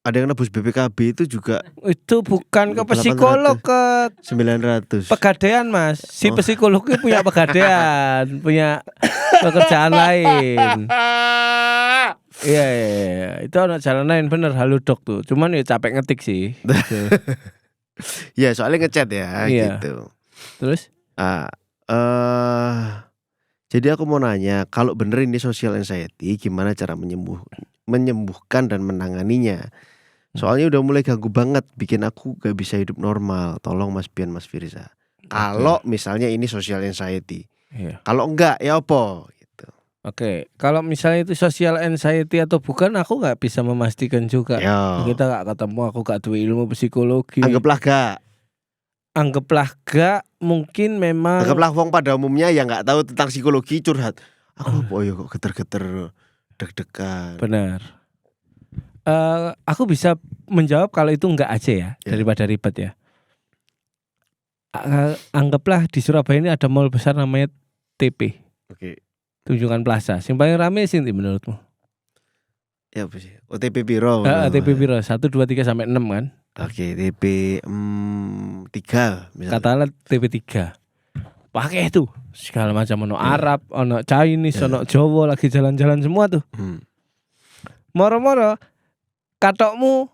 ada yang nebus BPKB itu juga Itu bukan ke 800. psikolog, ke 900. pegadaian Mas. Si Oh. psikolognya punya pegadaian, punya pekerjaan lain. Iya. Itu ada jalan lain bener Halodoc tuh. Cuman ya capek ngetik sih. Gitu. Ya, soalnya ngechat ya Iya. gitu. Terus? Jadi aku mau nanya, kalau bener ini social anxiety, gimana cara menyembuhkan dan menanganinya? Soalnya udah mulai ganggu banget, bikin aku gak bisa hidup normal. Tolong Mas Bian, Mas Firza. Kalau misalnya ini social anxiety, Iya. kalau enggak ya apa? Gitu. Oke, kalau misalnya itu social anxiety atau bukan, aku nggak bisa memastikan juga. Yo. Kita nggak ketemu, aku nggak tahu ilmu psikologi. Anggaplah gak. Mungkin memang. Anggaplah wong pada umumnya yang nggak tahu tentang psikologi curhat. Aku apa ya kok geter-geter deg-degan. Benar. Aku bisa menjawab kalau itu enggak aja ya, daripada ribet ya. Anggaplah di Surabaya ini ada mall besar namanya TP. Oke. Tunjungan Plaza. Yang paling rame sih menurutmu? Ya apa sih? OTP piro? TP piro? 1, 2, 3 sampai 6 kan? Oke, TP 3 misalnya. Katakanlah TP 3. Pakai itu segala macam, ono Arab, ono Chinese, ono Jawa, lagi jalan-jalan semua tuh. Moro-moro katokmu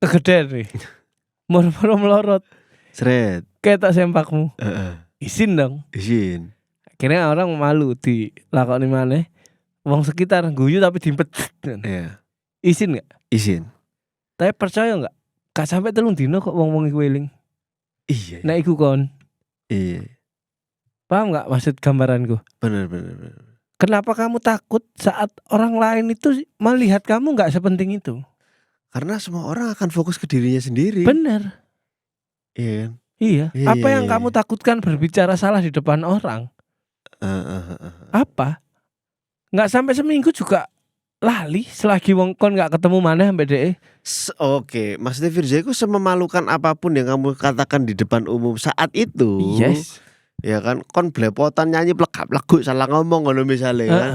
kegedean nih. Moro-moro melorot. Seret. Ketok sempakmu. Izin dong. Izin. Akhirnya orang malu dilakoni maneh. Wong sekitar guyu tapi dimpet. Iya. Izin enggak? Izin. Tapi percaya enggak? Gak sampai 3 dino kok wong-wong iku eling. Iya. Nek iku kon. Iya. Paham enggak maksud gambaranku? Benar. Kenapa kamu takut saat orang lain itu melihat kamu enggak sepenting itu? Karena semua orang akan fokus ke dirinya sendiri. Bener. Iya kan? Iya. Iya, Apa iya, yang iya. kamu takutkan berbicara salah di depan orang? Apa? Nggak sampai seminggu juga lali selagi wong kon nggak ketemu mana sampai deh. Oke, Mas Firza itu sememalukan apapun yang kamu katakan di depan umum saat itu. Yes. Ya kan, kon blepotan nyanyi plegap-pleguk salah ngomong ngono misalnya kan.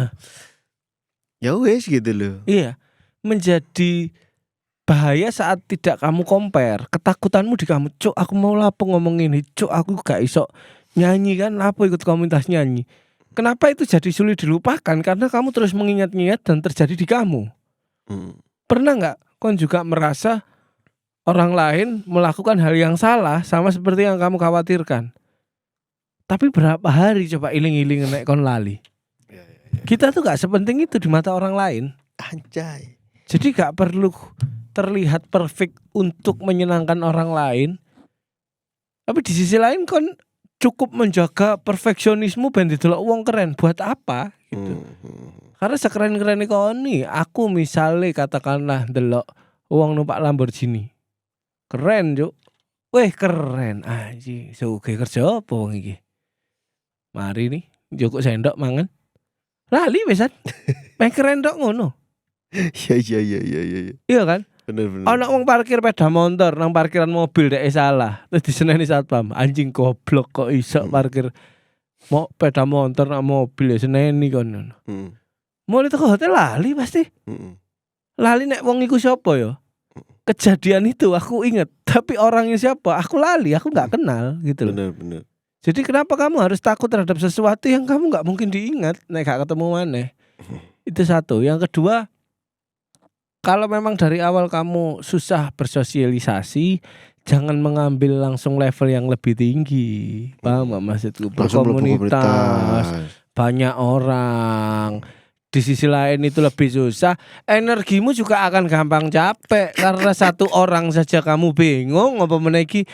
Ya wes gitu loh. Iya. Menjadi bahaya saat tidak kamu compare. Ketakutanmu di kamu, cuk aku mau lapo ngomong ini, cuk aku gak iso nyanyi kan, lapo ikut komunitas nyanyi. Kenapa itu jadi sulit dilupakan? Karena kamu terus mengingat-ingat dan terjadi di kamu. Pernah nggak kon juga merasa orang lain melakukan hal yang salah sama seperti yang kamu khawatirkan? Tapi berapa hari coba iling-iling nek kon lali? Kita tuh gak sepenting itu di mata orang lain. Anjay. Jadi gak perlu terlihat perfect untuk menyenangkan orang lain. Tapi di sisi lain kon cukup menjaga perfeksionismu ben didelok wong keren. Buat apa gitu. Karena sekeren-keren kon nih, aku misalnya katakanlah delok wong numpak Lamborghini. Keren, Juk. Weh, keren. Anjing, sugih kerja apa wong iki? Mari nih, joko sendok mangan. Lali besan. Peng keren dok ngono. Iya. Iya kan? Bener. Ana wong parkir sepeda motor nang parkiran mobil dek salah. Terus diseneni satpam. Anjing goblok kok iso parkir mau sepeda motor nang mobil ya seneni kon. Mulai teko hotel lali pasti. Lali nek wong iku sapa ya? Kejadian itu aku inget, tapi orangnya siapa? Aku lali, aku nggak kenal gitu loh. Bener. Jadi kenapa kamu harus takut terhadap sesuatu yang kamu nggak mungkin diingat nek gak ketemu maneh? Itu satu. Yang kedua, kalau memang dari awal kamu susah bersosialisasi, jangan mengambil langsung level yang lebih tinggi. Paham gak maksudku? Berkomunitas, banyak orang. Di sisi lain itu lebih susah. Energimu juga akan gampang capek karena satu orang saja kamu bingung apa menaiki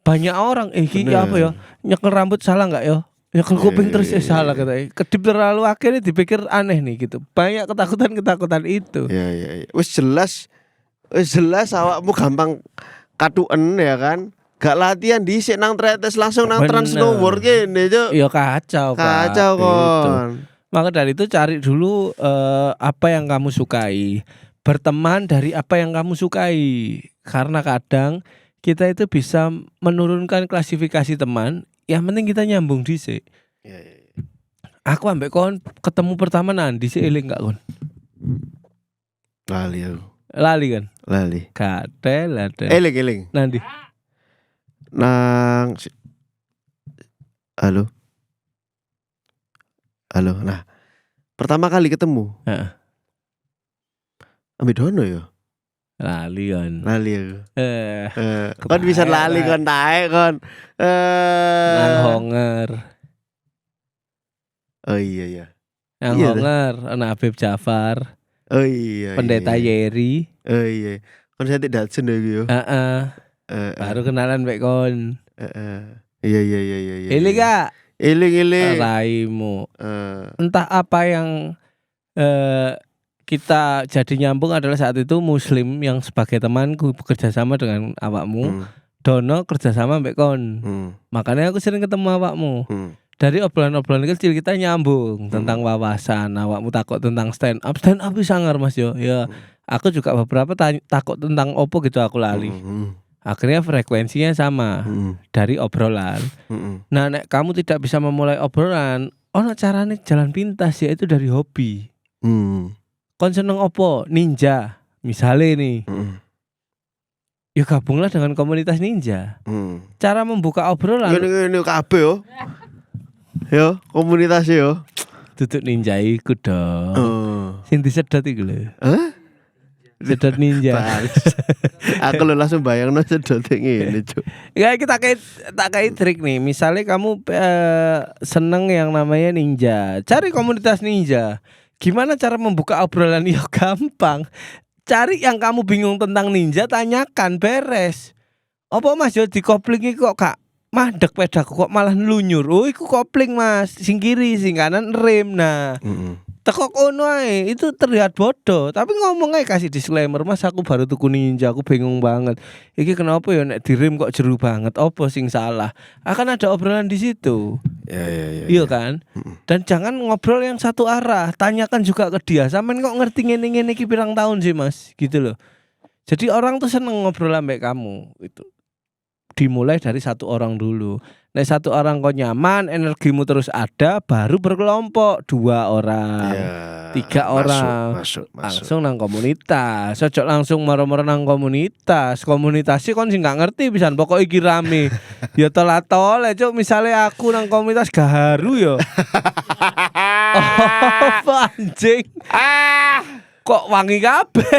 banyak orang. Iki apa ya? Nyekel rambut salah nggak ya? Nyekel kuping terus salah katanya. Kedip terlalu akhirnya dipikir aneh nih gitu. Banyak ketakutan itu. Iya. Wis jelas awakmu gampang katuen ya kan. Gak latihan dhisik nang tretes langsung nang Trans Snowboard kene, Cuk. Iya kacau kon. Gitu. Maka dari itu cari dulu apa yang kamu sukai. Berteman dari apa yang kamu sukai. Karena kadang kita itu bisa menurunkan klasifikasi teman. Yang penting kita nyambung dhisik. Iya. Aku ambek kon ketemu pertama nanti sih eling gak kon? Lali aku. Lali kan? Lali. Kadel ada. Eling. Nanti. Halo. Nah, pertama kali ketemu. Heeh. Ambek Dono ya. Lali kan. Lali aku. Kon Kebayang. bisa lali kon taek kon. Nang Honger. Oh iya. Nang Iya, Honger, ana Habib Jafar, Oh iya. Pendeta Yeri. Oh iya. Kon saya tidak Datsun ya yo. Heeh. Baru kenalan mbek kon. Iya. Ini gak? Eling. Raimu. Entah apa yang kita jadi nyambung adalah saat itu Muslim yang sebagai temanku bekerja sama dengan awakmu. Dono kerjasama mbek kon. Makanya aku sering ketemu awakmu. Dari obrolan-obrolan kecil kita nyambung tentang wawasan. Awakmu takut tentang stand up bisa sangar Mas yo. Ya, aku juga beberapa takut tentang opo gitu aku lali. Akhirnya frekuensinya sama dari obrolan. Nah, nek kamu tidak bisa memulai obrolan, caranya jalan pintas yaitu dari hobi. Kon seneng opo? Ninja, misalnya nih. Ya gabunglah dengan komunitas ninja. Cara membuka obrolan. Ini kabeh yo. Yo, komunitas yo. Tutuk ninja iku dong. Sing disedot iku lho. Sedot ninja. Aku lo langsung bayangno sedot ngene, Cuk. Ya kita tak kayak trik nih. Misalnya kamu seneng yang namanya ninja, cari komunitas ninja. Gimana cara membuka obrolan? Ya gampang. Cari yang kamu bingung tentang ninja, tanyakan, beres. Apa Mas yo dikoplingi kok Kak? Mandek pedaku kok malah nlunyur. Oh iku kopling Mas, sing kiri sing kanan rem. Nah. Teko kono ae, itu terlihat bodoh, tapi ngomong ae kasih disclaimer, Mas aku baru tuku ninja, aku bingung banget. Iki kenapa ya nek direm kok jeru banget? Apa sing salah? Akan ada obrolan di situ. Ya. Iya kan? Dan jangan ngobrol yang satu arah, tanyakan juga ke dia. Sampeyan kok ngerti ngene-ngene iki pirang tahun sih, Mas? Gitu loh. Jadi orang tuh seneng ngobrol ambek kamu itu. dimulai dari satu orang dulu. Nek satu orang kok nyaman, energimu terus ada, baru berkelompok 2 orang, Ya, 3 orang. masuk. Langsung nang komunitas. Ojo langsung moro-moro nang komunitas. Komunitasnya kon sing gak ngerti pisan pokok iki rame. Ya tole cuk, misale aku nang komunitas gaharu yo. Oh, anjing. Kok wangi kabeh.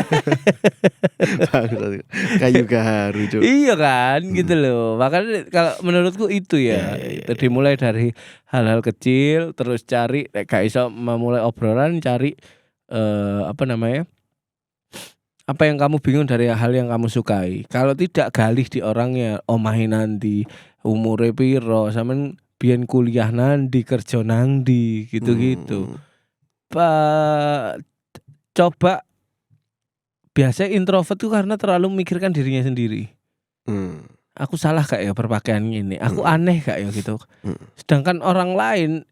Kayu gaharu Cuk. Iya kan, gitu loh. Makanya kalau menurutku itu ya, itu dimulai dari hal-hal kecil, terus cari gak iso memulai obrolan, cari apa namanya? Apa yang kamu bingung dari hal yang kamu sukai. Kalau tidak galih di orangnya, omahe nanti, umure piro, sampean biyen kuliah nandi, kerja nandi, gitu-gitu. Coba biasanya introvert tuh karena terlalu memikirkan dirinya sendiri. Aku salah gak ya berpakaian ini? Aku aneh gak ya gitu? Sedangkan orang lain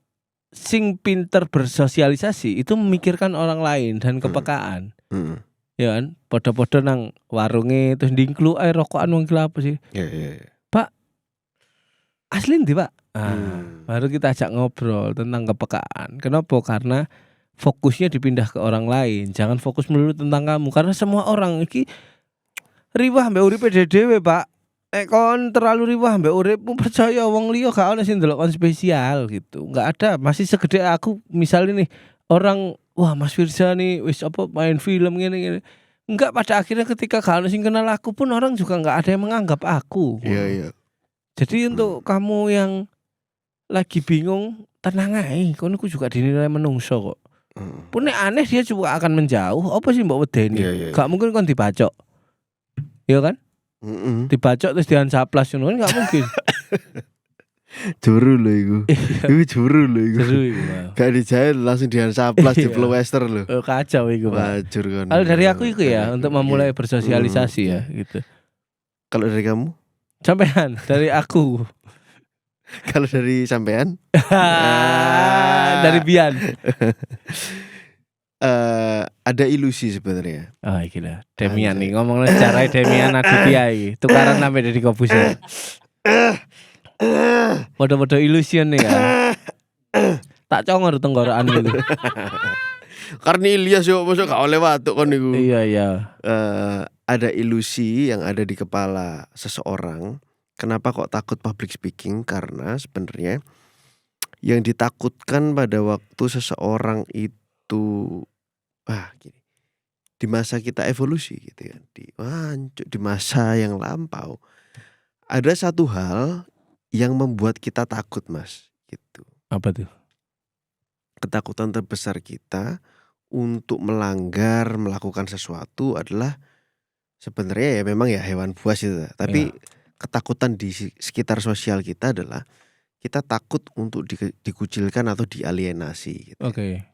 sing pinter bersosialisasi itu memikirkan orang lain dan kepekaan. Ya kan? Podo-podo nang warunge terus ndingklu ae rokokan wong iki apa sih? Iya. Pak, asli ndi, Pak? Baru kita ajak ngobrol tentang kepekaan. Kenapa? Karena fokusnya dipindah ke orang lain. Jangan fokus melulu tentang kamu. Karena semua orang iki riwah mbek uripe dhewe, Pak. Nek kon terlalu riwah mbek uripmu, percaya wong liya gak ono sing ndelok kon spesial gitu. Enggak ada, masih segede aku misalnya nih orang, wah Mas Firza nih wis apa main film gini. Enggak, pada akhirnya ketika gak ono sing kenal aku pun orang juga enggak ada yang menganggap aku. Iya. Jadi untuk kamu yang lagi bingung, tenang ae, kon iku juga dinilai menungso kok. Pun nek aneh dia juga akan menjauh. Apa sih mbok wedeni? Iya. Gak mungkin kon dibacok. Iya kan? Dibacok terus diancaplas ngono kan gak mungkin. Juru lho iku. Iku juru lho iku. Seru iku. Gak dijahit langsung diansaplas di plester lho. Oh, kacau iku, Pak. Wajur kan. Kalau dari aku itu ya untuk memulai bersosialisasi ya gitu. Kalau dari kamu? Sampean dari aku. Kalau dari sampean? Dari Bian. Ada ilusi sebenarnya. Oh gila, Demian nih ngomongnya secara Demian Aditya iki. Tukaran sampai dari Kobusnya. Podo-podo ilusion nih ya. Tak congor tenggorokan itu. Karena Ilyas yo mosok gak oleh watuk kon niku. Iya. Ada ilusi yang ada di kepala seseorang. Kenapa kok takut public speaking? Karena sebenarnya yang ditakutkan pada waktu seseorang itu gini. Di masa kita evolusi gitu kan. Di masa yang lampau ada satu hal yang membuat kita takut, Mas, gitu. Apa tuh? Ketakutan terbesar kita untuk melakukan sesuatu adalah sebenarnya ya memang ya hewan buas itu. Tapi ketakutan di sekitar sosial kita adalah kita takut untuk dikucilkan atau dialienasi gitu. Oke.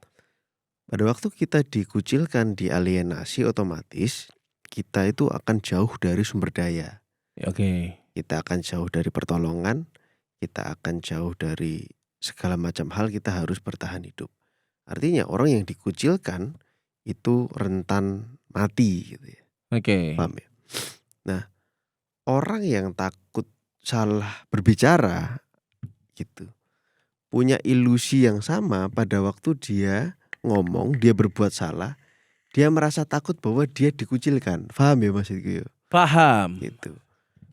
Pada waktu kita dikucilkan, dialienasi, otomatis kita itu akan jauh dari sumber daya. Oke. Kita akan jauh dari pertolongan, kita akan jauh dari segala macam hal, kita harus bertahan hidup. Artinya orang yang dikucilkan itu rentan mati gitu ya. Oke. Paham ya? Nah, orang yang takut salah berbicara gitu punya ilusi yang sama pada waktu dia ngomong, dia berbuat salah, dia merasa takut bahwa dia dikucilkan. Paham ya maksudku ya? Paham. Gitu.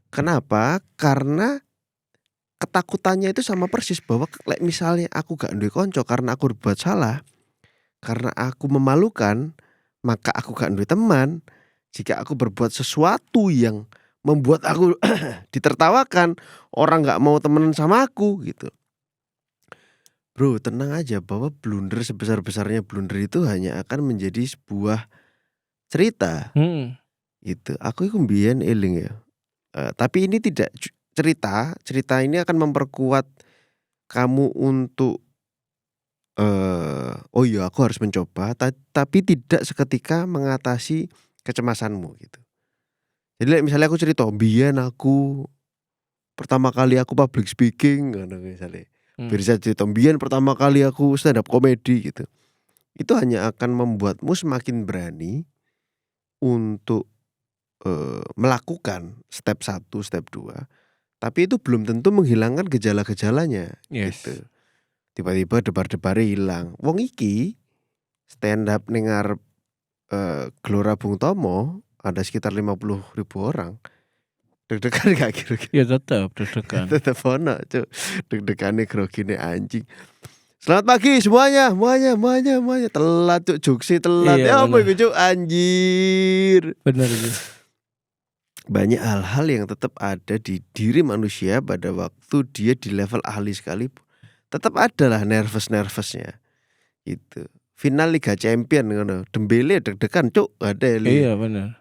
Kenapa? Karena ketakutannya itu sama persis bahwa misalnya aku gak duwe konco karena aku berbuat salah, karena aku memalukan, maka aku gak duwe teman. Jika aku berbuat sesuatu yang membuat aku ditertawakan, orang gak mau temenan sama aku gitu. Bro, tenang aja bahwa blunder sebesar-besarnya blunder itu hanya akan menjadi sebuah cerita. Gitu. Aku itu mbiyen eling ya. Tapi ini tidak cerita ini akan memperkuat kamu untuk oh iya aku harus mencoba, tapi tidak seketika mengatasi kecemasanmu gitu. Jadi misalnya aku cerita, mbiyen aku pertama kali aku public speaking ngono misalnya. Bisa cerita mbiyen pertama kali aku stand up comedy gitu. Itu hanya akan membuatmu semakin berani untuk melakukan step 1, step 2. Tapi itu belum tentu menghilangkan gejala-gejalanya. Yes. Gitu. Tiba-tiba debar-debare hilang. Wong iki stand up ning ngarep Gelora Bung Tomo ada sekitar 50.000 orang. Deg-degan gak kira-kira? Ya tetap deg-degan. Tetep ono, Cuk. Deg-degane grogine anjing. Selamat pagi semuanya. Telat Cuk, jokse telat. Iya, Ya apa bener. iku Cuk, anjir. Bener itu. Banyak hal-hal yang tetap ada di diri manusia pada waktu dia di level ahli sekalipun. Tetap ada lah nervous-nervousnya. Gitu. Final Liga Champion ngono. Dembele deg-degan Cuk, ada li. Iya bener.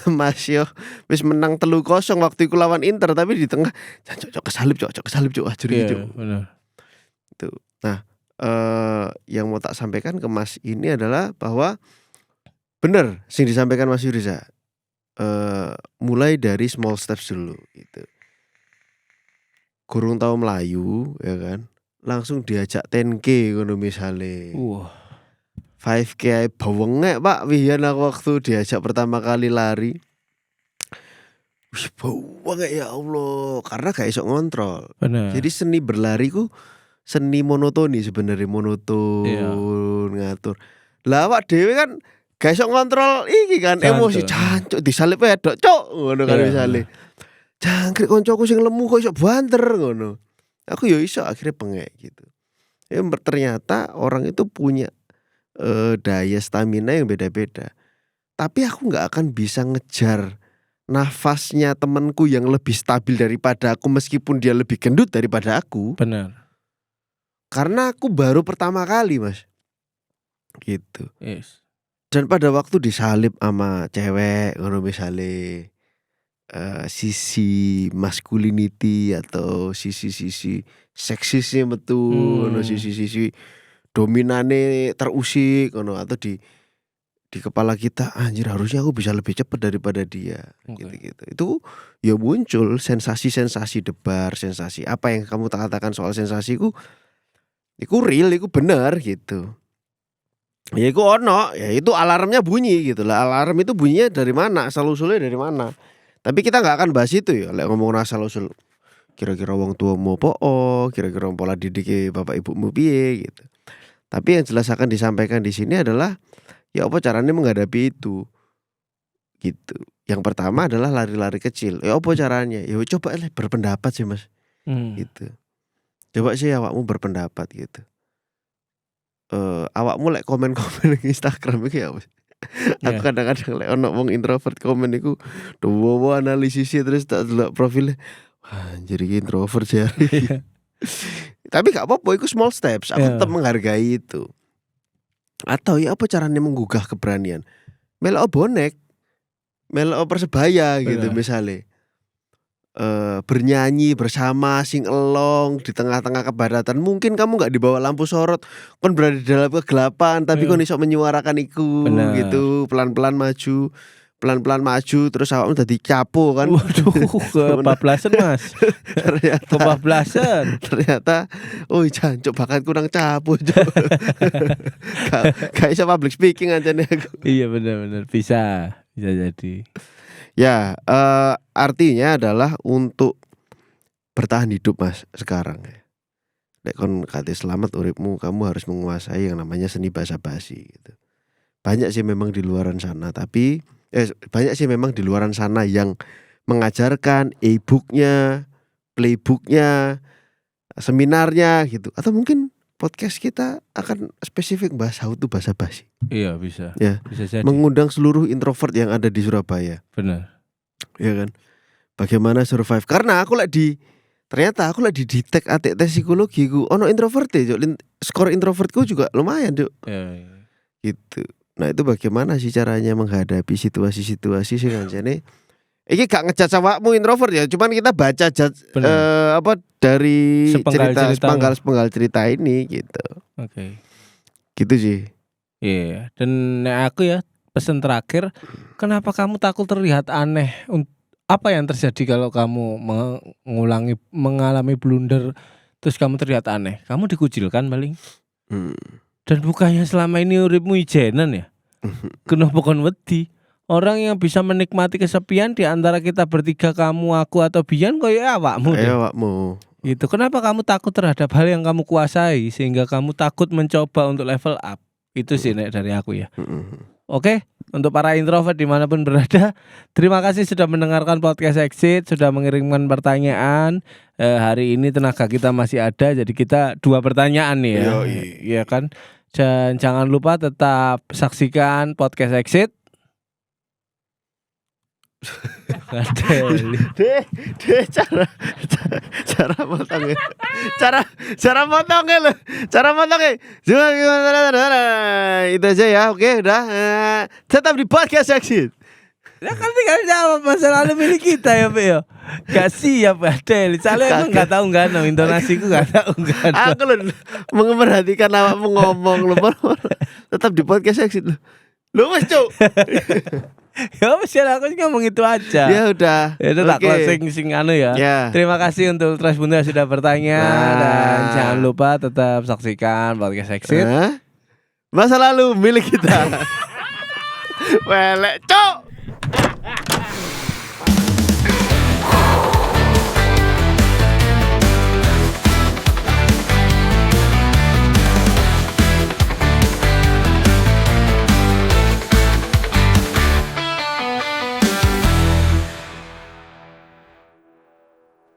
Mas yo wis menang 3-0 waktu iku lawan Inter tapi di tengah cok kesalip Cuk, ajur Iya Cuk. bener. Itu. Nah, yang mau tak sampaikan ke Mas ini adalah bahwa bener sing disampaikan Mas Yuriza. Mulai dari small steps dulu gitu. Gurung tau melayu ya kan. Langsung diajak 10K ngono misale. Wah. 5K ae bawengek Pak wiyan aku waktu diajak pertama kali lari. Wih bawengek ya Allah, karena gak iso ngontrol. Bener. Jadi seni berlari ku seni monotoni sebenarnya, monoton Iya. ngatur. Lah awak dhewe kan gak iso ngontrol iki kan emosi jancuk disalip wedok cuk ngono kan Iya, misale. Jangkrik koncoku sing lemu kok iso banter ngono. Aku ya iso akhirnya pengek gitu. Ya ternyata orang itu punya daya stamina yang beda-beda. Tapi aku nggak akan bisa ngejar nafasnya temanku yang lebih stabil daripada aku meskipun dia lebih gendut daripada aku. Bener. Karena aku baru pertama kali Mas. Gitu. Yes. Dan pada waktu disalip sama cewek ngono misale sisi masculinity atau sisi-sisi seksisnya metu ngono sisi-sisi dominane terusik ngono atau di kepala kita anjir harusnya aku bisa lebih cepat daripada dia gitu-gitu. Itu ya muncul sensasi-sensasi debar, sensasi apa yang kamu katakan soal sensasiku iku real, iku bener gitu. Ya iku ono, ya itu alarmnya bunyi gitu lah. Alarm itu bunyinya dari mana? Asal usulnya dari mana? Tapi kita nggak akan bahas itu ya. Lek ngomong asal usul, kira-kira wong tua mau po'o, kira-kira pola didik bapak ibumu piye gitu. Tapi yang jelas akan disampaikan di sini adalah ya apa caranya menghadapi itu gitu. Yang pertama adalah lari-lari kecil. Ya apa caranya? Ya coba berpendapat sih Mas. Gitu. Coba sih awakmu berpendapat gitu. Awakmu lek komen-komen di Instagram iki ya Mas. Aku kadang-kadang lek ono wong introvert komen iku dowo analisisnya terus tak delok profilnya. Wah, anjir iki introvert sih. Tapi gak apa-apa iku small steps. Aku tetap menghargai itu. Atau ya apa caranya menggugah keberanian? Melok bonek, melok Persebaya gitu misalnya. Bernyanyi bersama sing elong di tengah-tengah kebaratan. Mungkin kamu gak dibawa lampu sorot, kon berada di dalam kegelapan, tapi kon iso menyuarakan iku gitu, pelan-pelan maju terus awakmu dadi capo kan. Waduh, kebablasan Mas. Ternyata oh jancuk bakat kurang capo. Gak iso public speaking anjane aku. Iya benar-benar bisa jadi. Ya, artinya adalah untuk bertahan hidup Mas sekarang. Lek kon kate selamat uripmu, kamu harus menguasai yang namanya seni basa-basi gitu. Banyak sih memang di luaran sana, tapi banyak sih memang di luaran sana yang mengajarkan e-booknya, playbooknya, seminarnya gitu. Atau mungkin podcast kita akan spesifik bahas how to basa-basi. Iya bisa. Ya, bisa jadi. Mengundang seluruh introvert yang ada di Surabaya. Benar. Ya kan. Bagaimana survive? Karena ternyata aku lagi di tek tes psikologi ku ono introvert skor introvertku juga lumayan, Cuk. Ya. Gitu. Nah, itu bagaimana sih caranya menghadapi situasi-situasi sing anjene iki gak ngejudge awakmu introvert ya, cuman kita baca dari sepenggal cerita ini gitu. Oke. Gitu sih. Iya, dan aku ya pesan terakhir, kenapa kamu takut terlihat aneh? Apa yang terjadi kalau kamu mengalami blunder terus kamu terlihat aneh? Kamu dikucilkan paling. Dan bukannya selama ini uripmu ijenan ya? Kenapa kon wedi? Orang yang bisa menikmati kesepian di antara kita bertiga, kamu, aku atau Bian, koyo awakmu deh. Awakmu. Gitu. Kenapa kamu takut terhadap hal yang kamu kuasai sehingga kamu takut mencoba untuk level up? Itu sih Nek, dari aku ya. Oke, untuk para introvert dimanapun berada, terima kasih sudah mendengarkan podcast Exit, sudah mengirimkan pertanyaan. Hari ini tenaga kita masih ada, jadi kita 2 pertanyaan nih ya. Iya kan? Dan jangan lupa tetap saksikan podcast Exit. Deh cara motongnya. Cara motongnya loh. Cara motongnya. Itu aja ya. Oke, udah. Tetap di podcast Exit. Ya kan tinggal jawab masa lalu milik kita ya, Pak ya. Gak siap Adel. Soalnya emang gak tahu no intonasiku gak tahu no. Aku loh memperhatikan awakmu ngomong loh. Tetap di podcast Exit loh. Lu wes, Cuk. Ya wes ya, aku ngomong itu aja. Ya udah. Itu tak closing sing anu ya. Terima kasih untuk Ultras Bunda sudah bertanya dan jangan lupa tetap saksikan podcast Exit. Masa lalu milik kita. Welek, Cuk.